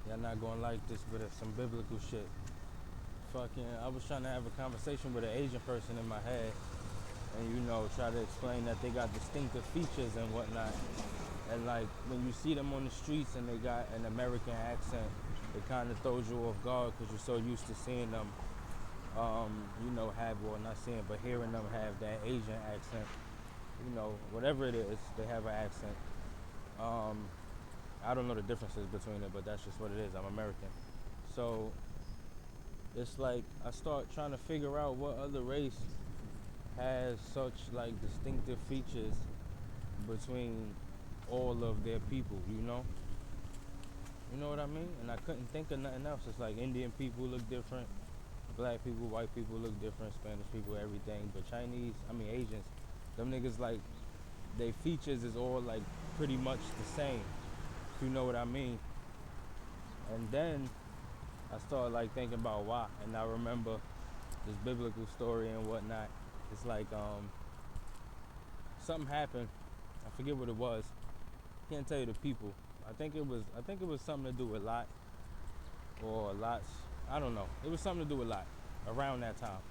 Y'all not gonna like this, but it's some biblical shit. I was trying to have a conversation with an Asian person in my head, and try to explain that they got distinctive features and whatnot. And like when you see them on the streets and they got an American accent, it kind of throws you off guard because you're so used to seeing them, not seeing, but hearing them have that Asian accent. Whatever it is, they have an accent. I don't know the differences between it, but that's just what it is. I'm American. So it's like I start trying to figure out what other race has such like distinctive features between all of their people, You know what I mean? And I couldn't think of nothing else. It's like Indian people look different, black people, white people look different, Spanish people, everything. But Asians, them niggas like, their features is all like pretty much the same. If you know what I mean. And then I started like thinking about why, and I remember this biblical story and whatnot. It's like something happened. I forget what it was. Can't tell you the people. I think it was something to do with Lot or Lot's. I don't know. It was something to do with Lot around that time.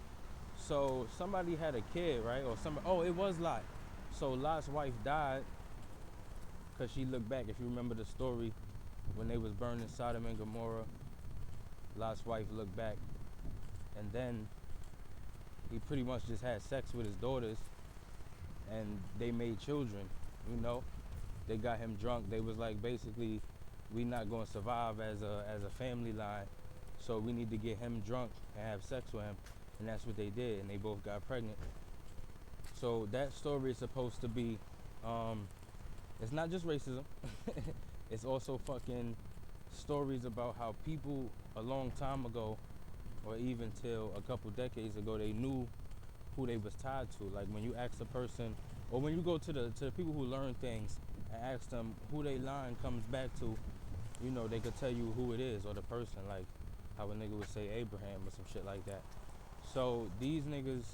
So somebody had a kid, right? Or somebody. Oh, it was Lot. So Lot's wife died because she looked back. If you remember the story, when they was burning Sodom and Gomorrah, Lot's wife looked back, and then he pretty much just had sex with his daughters, and they made children. They got him drunk. They was like, basically, we not gonna survive as a family line, so we need to get him drunk and have sex with him, and that's what they did, and they both got pregnant. So that story is supposed to be, it's not just racism. It's also fucking stories about how people a long time ago, or even till a couple decades ago, they knew who they was tied to. Like when you ask a person, or when you go to the people who learn things and ask them who they line comes back to, they could tell you who it is or the person, like how a nigga would say Abraham or some shit like that. So these niggas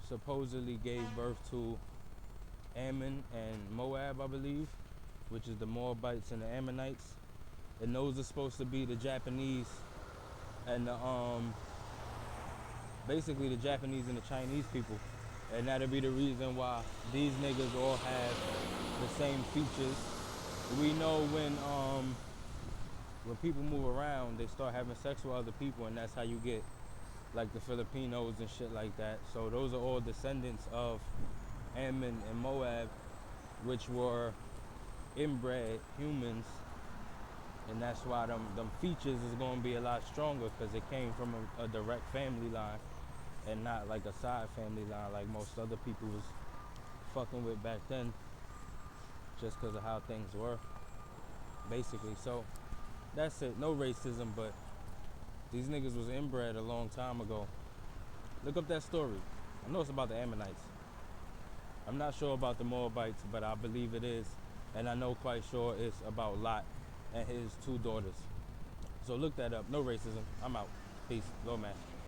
supposedly gave birth to Ammon and Moab, I believe, which is the Moabites and the Ammonites. And those are supposed to be the Japanese and the basically the Japanese and the Chinese people. And that'll be the reason why these niggas all have the same features. We know when people move around, they start having sex with other people, and that's how you get like the Filipinos and shit like that. So those are all descendants of Ammon and Moab, which were inbred humans, and that's why them features is going to be a lot stronger, because it came from a direct family line and not like a side family line like most other people was fucking with back then, just because of how things were, basically. So that's it. No racism, but these niggas was inbred a long time ago. Look up that story. I know it's about the Ammonites. I'm not sure about the Moabites, but I believe it is. And I know quite sure it's about Lot and his two daughters. So look that up. No racism. I'm out. Peace. Go, man.